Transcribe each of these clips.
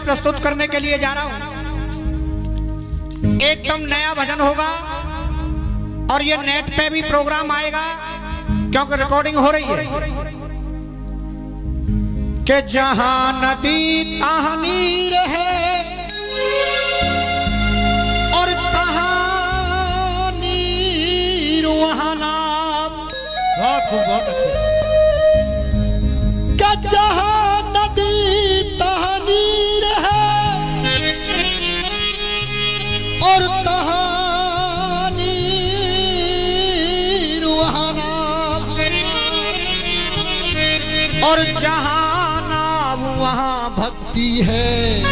प्रस्तुत करने के लिए जा रहा हूं। एकदम नया भजन होगा और ये नेट पे भी प्रोग्राम आएगा क्योंकि रिकॉर्डिंग हो रही है। कि जहां नदी तहां नीर है और तहां नीर वहां नाम। बहुत अच्छे। कि जहां नदी तहां नीर है और तहां नीर वहां नाम, और जहां नाम वहां भक्ति है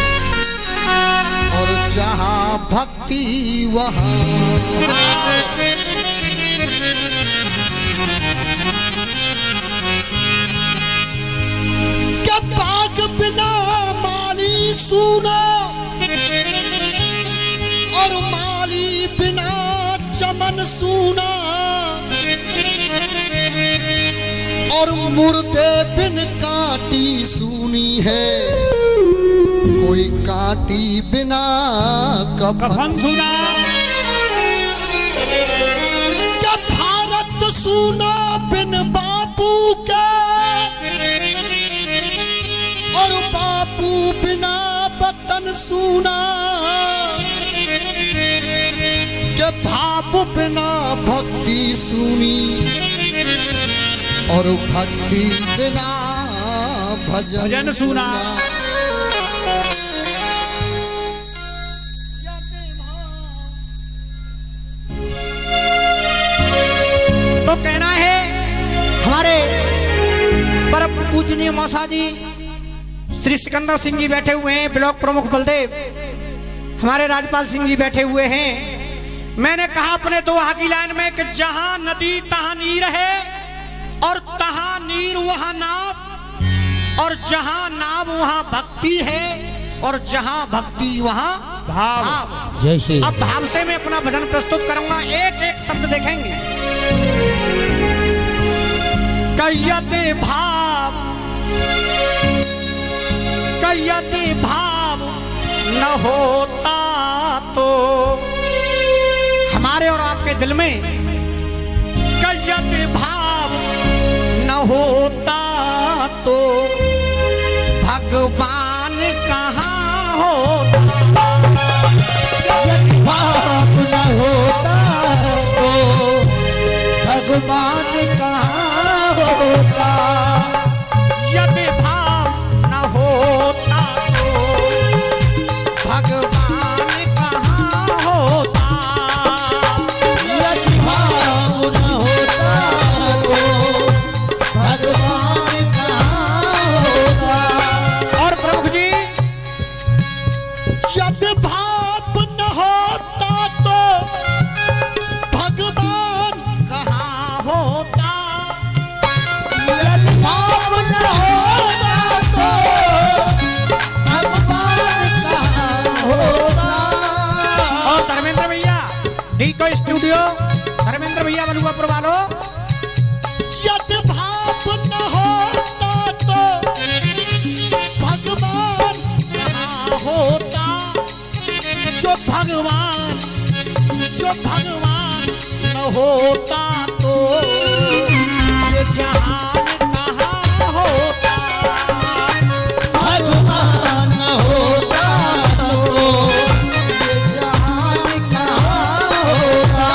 और जहां भक्ति वहां। क्या बाग बिना माली सूना और माली बिना चमन सूना, और मुर्दे बिन काटी सूनी है, कोई काटी बिना कफन सूना। क्या भारत सूना बिन बापू के और बापू बिना वतन सूना, के भाव बिना भक्ति सूनी और भक्ति बिना भजन सूना। तो कहना है हमारे परम पूजनीय मौसा जी श्री सिकंदर सिंह जी बैठे हुए हैं, ब्लॉक प्रमुख बलदेव, हमारे राजपाल सिंह जी बैठे हुए हैं। मैंने कहा अपने दोहा की लाइन में कि जहां नदी तहां नीर है और तहां नीर वहां नाव, और जहां नाव वहां भक्ति है और जहां भक्ति वहां भाव। जैसे अब भाव से मैं अपना भजन प्रस्तुत करूंगा, एक एक शब्द देखेंगे। कयते भाव न होता तो हमारे और आपके दिल में कयते भाव न होता तो भगवान कहाँ होता। यदि भाव न होता तो भगवान कहाँ होता। यदि भाव न होता तो भगवान कहाँ होता। यदि भाव न होता तो भगवान कहाँ होता। और प्रभु जी यदि भाव न होता तो भगवान कहाँ होता। यदि भाव न होता तो भगवान कहाँ होता। और धर्मेंद्र भैया डीको स्टूडियो, धर्मेंद्र भैया बलुआपुर वालों, यदि भाव न होता तो भगवान कहाँ होता। जो भगवान न होता तो ये जहान कहाँ होता। भगवान न होता तो ये जहान कहाँ होता।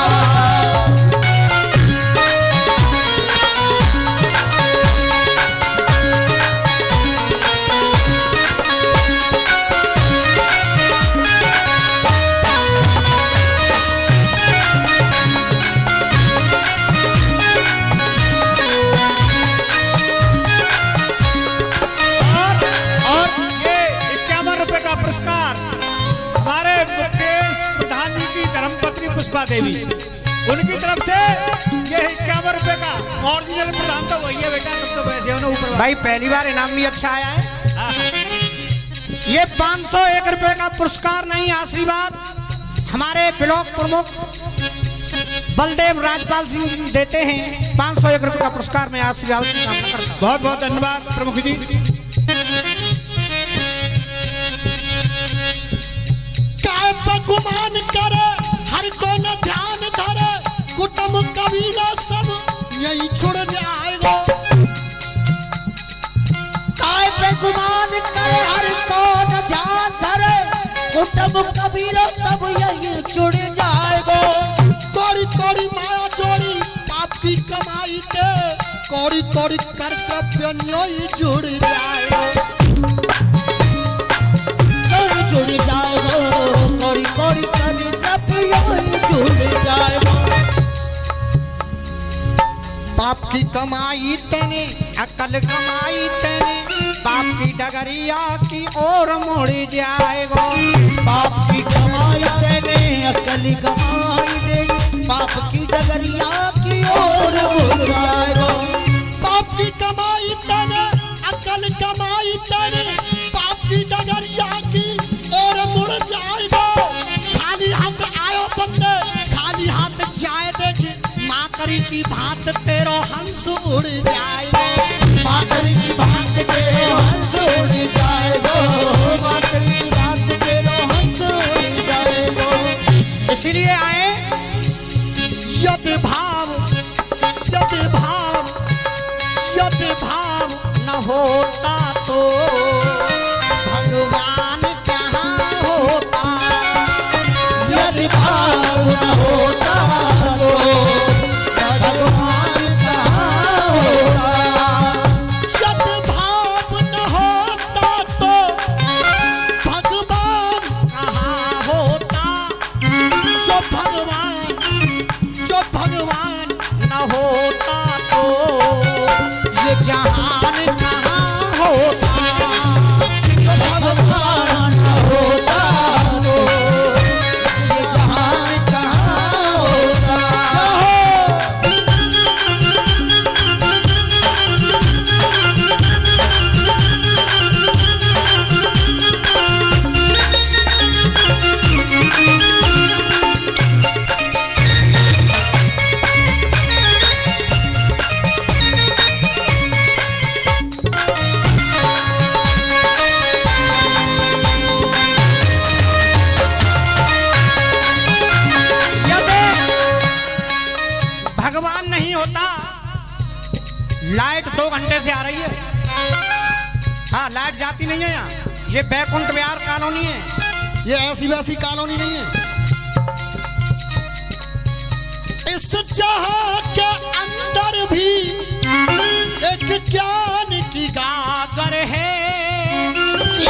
और ये 51 रुपए का पुरस्कार हमारे मुकेश प्रधान जी की धर्मपत्नी पुष्पा देवी, उनकी तरफ से ये 51 रुपए का ओरिजिनल प्रधान तो वही है बेटा, तुम तो वैसे हो ना ऊपर। भाई पहली बार इनाम भी अच्छा आया है। ये 501 रुपए का पुरस्कार नहीं, आशीर्वाद हमारे ब्लॉक प्रमुख बलदेव राजपाल सिंह जी देते हैं। 501 रुपए का पुरस्कार मैं आशीर्वाद की कामना करता हूँ। बहुत बहुत धन्यवाद प्रमुख जी। कुटुंब कबीला सब यही जुड़ जाएगा। कौड़ी कौड़ी माया चोरी पाप की कमाई के कौड़ी कौड़ी कर्तव्य न्याय जुड़ जाएगा। जुड़ जाएगा कौड़ी कौड़ी कर्तव्य जुड़ जाएगा। पाप की कमाई तेने अकल कमाई तेने पाप की डगरिया की ओर मुड़ जाएगा। पाप की कमाई देने अकल कमाई देने पाप की डगरिया की ओर मुड़ जाएगा। पाप की कमाई तेने अकल कमाई तेने पाप की डगरिया की ओर मुड़ जाएगा। खाली हाथ आयो बंदे खाली हाथ जाए देखे माँ करी की भात तेरो हंस उड़ जाएगा। मातरी की बात तेरे हंस उड़ जाएगा। मातरी की बात तेरे हंस उड़ जाएगा। इसलिए आए यदि भाव न होता तो भगवान कहाँ होता। यदि भाव न होता तो भगवान कहाँ होता। यदि भाव न होता तो भगवान कहाँ होता। जो भगवान न होता तो ये जहान कहाँ होता। भगवान न होता तो ये जहान कहाँ होता। भगवान नहीं होता। लाइट 2 घंटे से आ रही है। हाँ लाइट जाती नहीं है यहाँ। ये बैकुंठ विहार कॉलोनी है, ये ऐसी वैसी कॉलोनी नहीं है। इस जहां के अंदर भी एक ज्ञान की गागर है।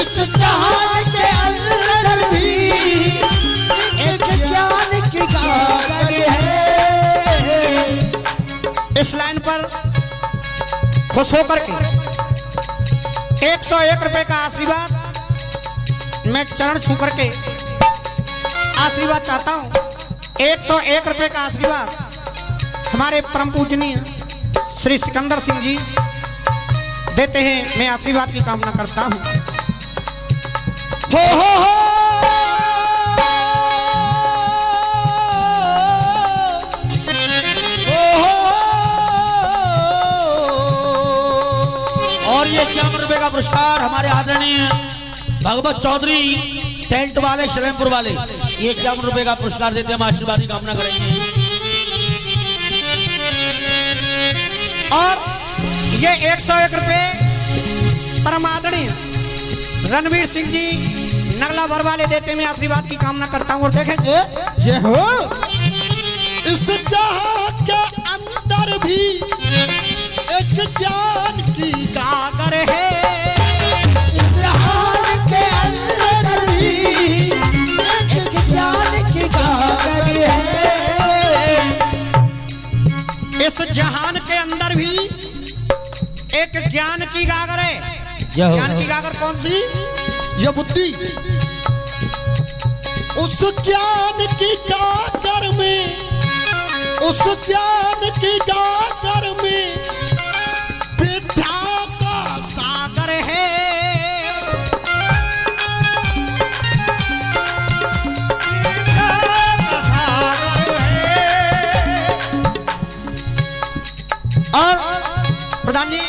इस जहान के अंदर भी एक ज्ञान की गागर है। इस लाइन पर खुश होकर के 101 रुपए का आशीर्वाद मैं चरण छू करके आशीर्वाद चाहता हूँ। 101 रुपए का आशीर्वाद हमारे परम पूजनीय श्री सिकंदर सिंह जी देते हैं। मैं आशीर्वाद की कामना करता हूँ। हो और ये 51 रुपए का पुरस्कार हमारे आदरणीय भगवत चौधरी टेंट वाले शलेमपुर वाले ये 51 रुपए का पुरस्कार देते हैं। हम आशीर्वाद की कामना करेंगे। और ये 101 रुपए परम आदरणीय रणवीर सिंह जी नगला बरवाले देते मैं आशीर्वाद की कामना करता हूँ। और देखेंगे जय हो। इस जहां के अंदर भी एक ज्ञान की गागर है। इस जहान के अंदर भी एक ज्ञान की गागर है। इस जहान के अंदर भी एक ज्ञान की गागर है। ज्ञान की गागर कौन सी? ये बुद्धि। उस ज्ञान की गागर में उस ज्ञान की गागर में विद्या का सागर है। और प्रधान जी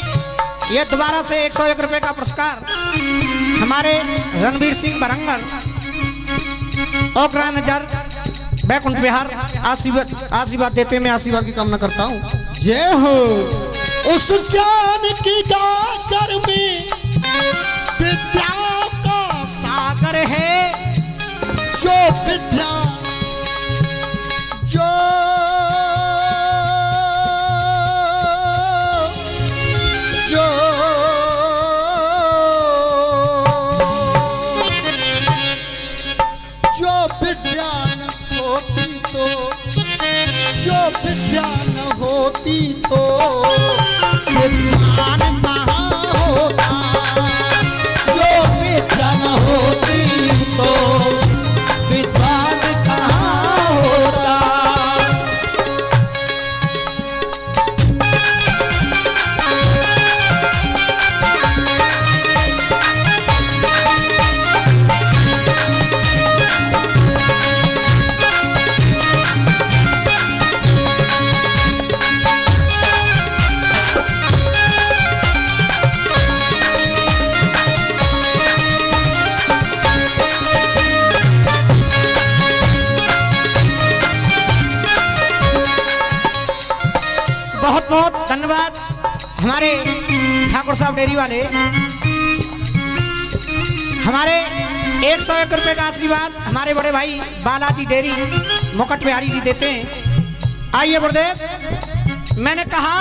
ये दोबारा से 101 रुपए का पुरस्कार हमारे रणवीर सिंह बरंगर ओकरा नजर बैकुंठ विहार आशीर्वाद देते मैं आशीर्वाद की कामना करता हूँ। जय हो। उस ज्ञान की गागर में विद्या का सागर है। विद्या जो जो जो विद्या न होती तो जो विद्या न होती तो विद्वान कहाँ होता जो विद्या न होती तो विद्वान कहाँ होता बहुत बहुत धन्यवाद हमारे ठाकुर साहब डेयरी वाले, हमारे 101 रुपए का आशीर्वाद हमारे बड़े भाई बालाजी डेयरी मुकट बिहारी जी देते हैं। आइए गुरुदेव, मैंने कहा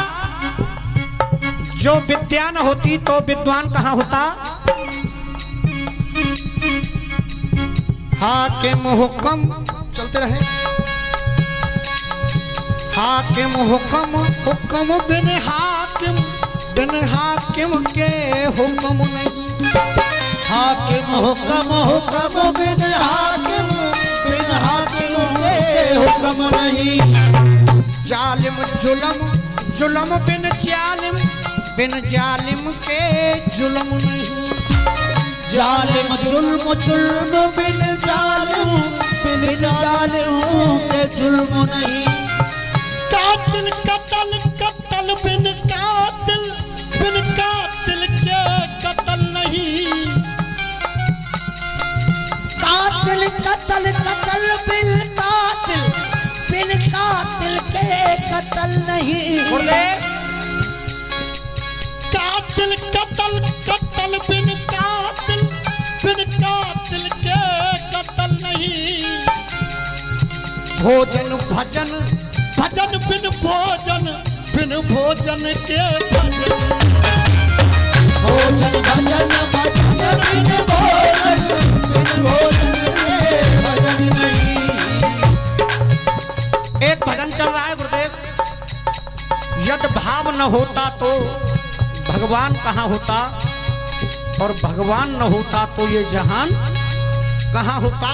जो विद्या न होती तो विद्वान कहाँ होता। हाकिम हुक्म चलते रहे, हाकिम हुक्म हुक्म बिन हाकिम के हुक्म नहीं। हाकिम हुक्म हुक्म बिन हाकिम के हुक्म नहीं। जालिम जुलम जुलम बिन जालिम के जुलम नहीं। जालिम जुल्म जुल्म बिन जालिम के जुल्म नहीं। कातिल कतल कतल बिन कातिल के कतल नहीं। कातिल कतल कतल बिन कातिल के कतल नहीं। कातिल कतल कतल बिन कातिल के कतल नहीं। भोजन भजन भजन बिन भोजन के भजन। भोजन भजन भजन बिन भोजन के भजन नहीं। एक भजन चल रहा है गुरुदेव, यद भाव न होता तो भगवान कहाँ होता, और भगवान न होता तो ये जहान कहाँ होता।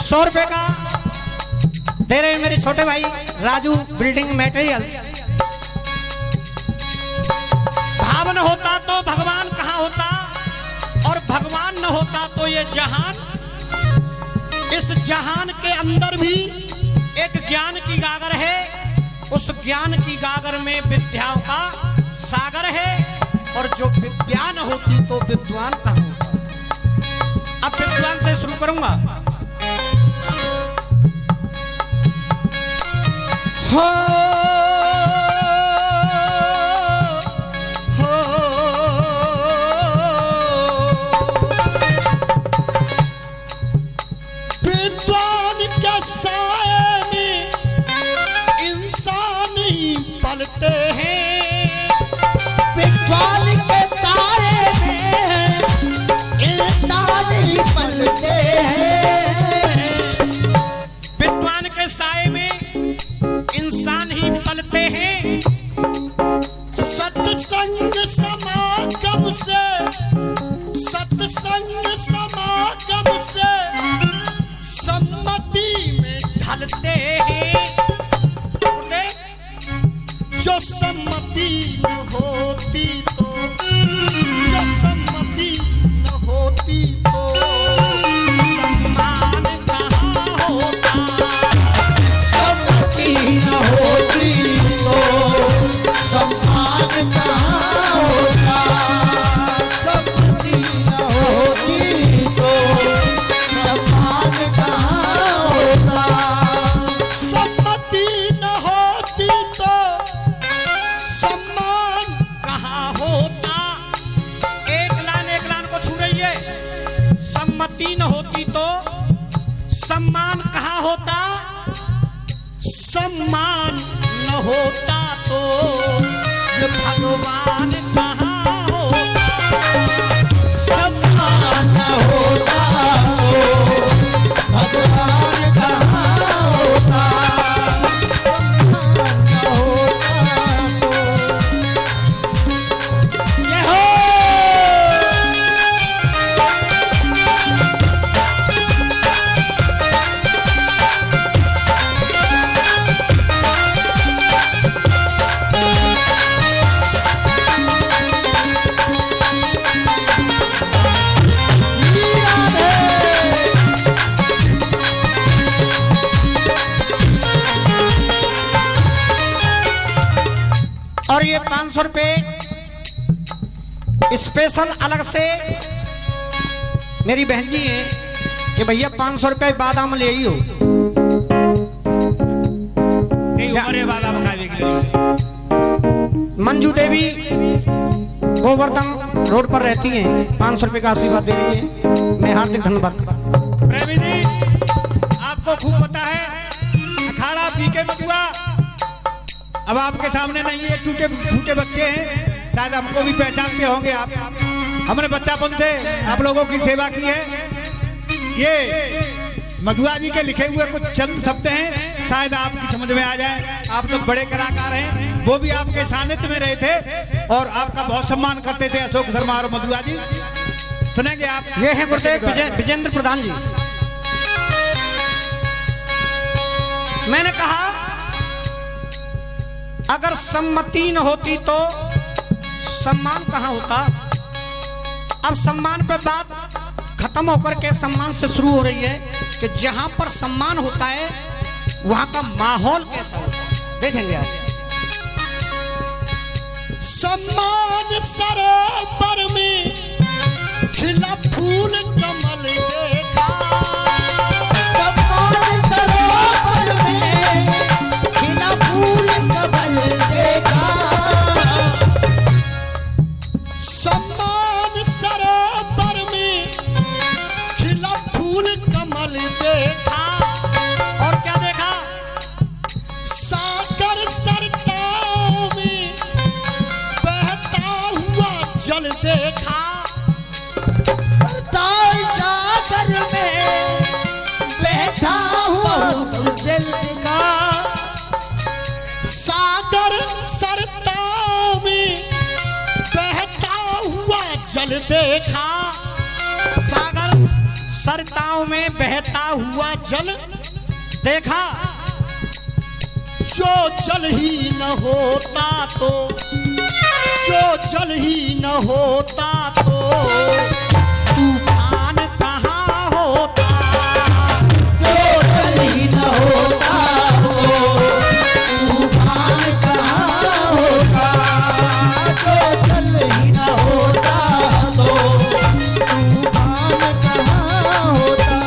100 रुपए का दे रहे हैं मेरे छोटे भाई राजू बिल्डिंग मटेरियल्स। भाव न होता तो भगवान कहाँ होता, और भगवान न होता तो ये जहान। इस जहान के अंदर भी एक ज्ञान की गागर है, उस ज्ञान की गागर में विद्याओं का सागर है, और जो विद्या न होती तो विद्वान कहाँ होता। अब विद्वान से शुरू करूंगा। हो विद्वान के साए में इंसान ही पलते हैं। विद्वान के साए में इंसान ही पलते हैं। विद्वान के साए में इंसान ही पलते हैं। सत्संग समागम से सम्मति में ढलते हैं। जो सम्मति न होती तो सम्मान कहाँ होता। सम्मति न होती तो सम्मान कहाँ होता। सम्मति न होती तो सम्मान कहाँ होता। सम्मति न होती तो सम्मान कहाँ होता। एक लाइन को छू रही है। सम्मति न होती तो सम्मान कहाँ होता, सम्मान न होता तो भगवान कहाँ होता, सम्मान न होता तो भगवान कहाँ होता, और ये 500 रुपये स्पेशल अलग से मेरी बहन जी है कि भैया 500 रुपये बादाम ले ही हो, बादाम खावे के लिए। मंजू देवी गोवर्धन रोड पर रहती हैं, 500 रुपये का आशीर्वाद दे रही है, मैं हार्दिक धन्यवाद। प्रेमी जी, आपको खूब पता है अखाड़ा पीके मधुआ अब आपके सामने नहीं है, टूटे फूटे बच्चे हैं, शायद हमको भी पहचानते होंगे आप। हमने बच्चापन से आप लोगों की सेवा की है। ये मधुआ जी के लिखे हुए कुछ चंद शब्द हैं, शायद आपकी समझ में आ जाए। आप तो बड़े कलाकार हैं, वो भी आपके सानिध्य में रहे थे और आपका बहुत सम्मान करते थे अशोक शर्मा और मधुआ जी। सुनेंगे आप। ये है गुरुदेव विजेंद्र प्रधान जी। मैंने कहा अगर सम्मति न होती तो सम्मान कहाँ होता। अब सम्मान पे बात खत्म होकर के सम्मान से शुरू हो रही है कि जहां पर सम्मान होता है वहां का माहौल कैसा होता है, देखेंगे आप। सम्मान सरोवर में खिला फूल कमल देखा, सम्मान सरोवर में खिला फूल कमल देखा, सम्मान सरोवर में खिला फूल कमल देखा। और क्या देखा, सागर सरताओं में बहता हुआ जल देखा, सागर में बैठा हुआ जल देखा, सागर सरताओं में बहता हुआ जल देखा, सागर सरताओं में बहता हुआ जल देखा। जो जल ही न होता तो, जो जल ही न होता तो तूफान कहाँ होता, जो जल ही न होता तो तूफान कहाँ होता, जो जल ही न होता तो तूफान कहाँ होता।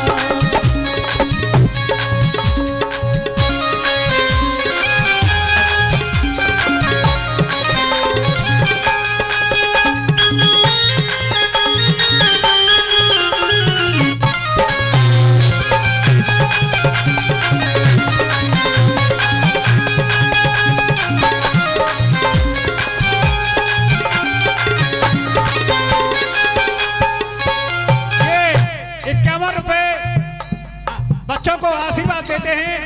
ये 51 रुपए बच्चों को आशीर्वाद देते हैं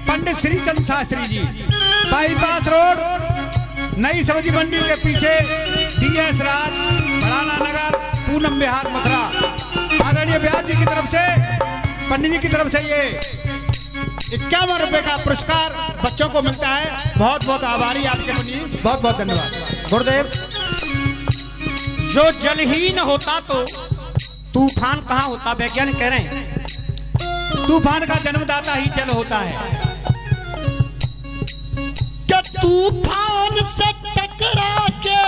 पंडित श्री चंद शास्त्री जी, बाईपास रोड, नई सब्जी मंडी के पीछे, DS राज, बड़ाना नगर, पूनम बिहार, मथुरा। आदरणीय ब्यास जी की तरफ से, पंडित जी की तरफ से ये 51 रुपए का पुरस्कार बच्चों को मिलता है। बहुत बहुत आभारी आपके पंडित जी, बहुत बहुत धन्यवाद। गुरुदेव, जो जल ही न होता तो तूफान कहाँ होता। वैज्ञानिक कह रहे हैं तूफान का जन्मदाता ही जल होता है। कि तूफान से टकरा के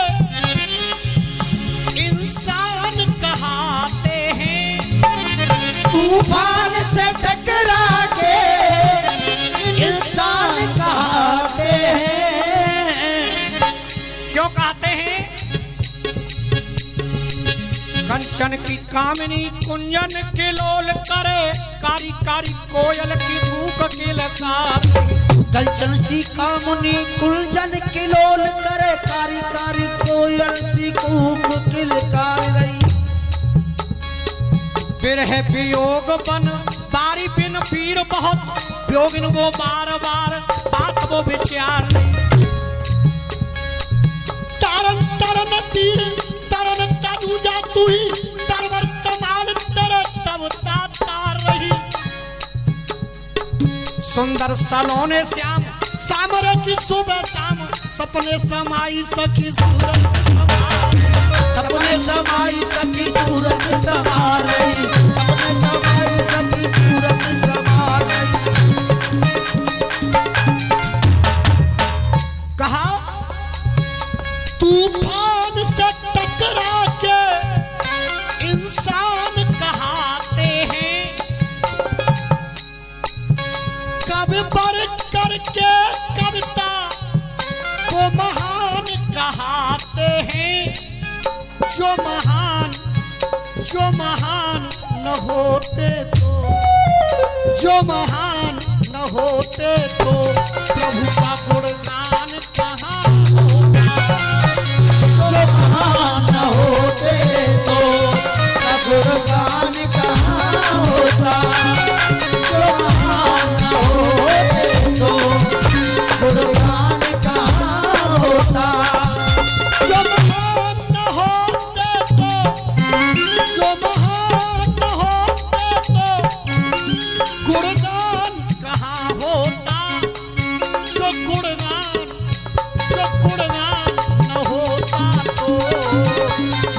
इंसान कहाते हैं, तूफान से टकरा के इंसान कहाते हैं। क्यों कहते हैं। कंचन कंचन की कामिनी कुंजन के लोल करे, कारी कारी कोयल की कूक के लकार। कंचन सी कामुनी कुलजन किलोल करे, कारी कारी कोयल सी कूक किलकार रही। बिरह वियोग बन बारी बिन पीर बहुत, वियोगिन वो बार बार बात वो विचार नहीं। तरन तरन तीर तरन तनुजा तू ही, तरवर तमाल तेरे तब तार रही। सुंदर सलोने श्याम सामरे की सुबह शाम, सपने समाई सखी सूरत समार, सपने समाई सखी सूरत समार रही, सपने समाई सखी सूरत समार रही। कहा तूफान से टकरा के इंसान कहाते हैं, कब बढ़ करके कविता को महान कहाते हैं। जो महान न होते तो, जो महान न होते तो प्रभु का गुणगान कहाँ होता। जो महान न होते तो गुणगान कहाँ होता। जो महान न होते तो गुणगान कहाँ होता। जो महान न होते तो, जो महान न होते तो गुणगान कहाँ होता। जो गुणगान न होता तो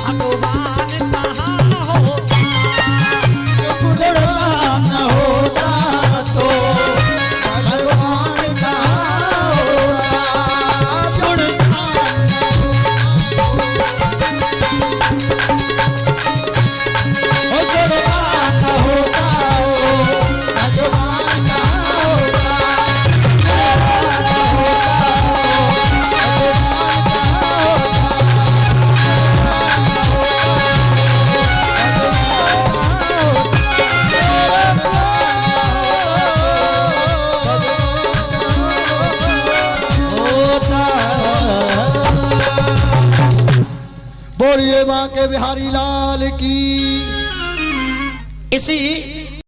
भगवान कहाँ होता। जो गुणगान न होता तो भगवान कहाँ होता। गुणगान बोलिए मां के बिहारी लाल की। इसी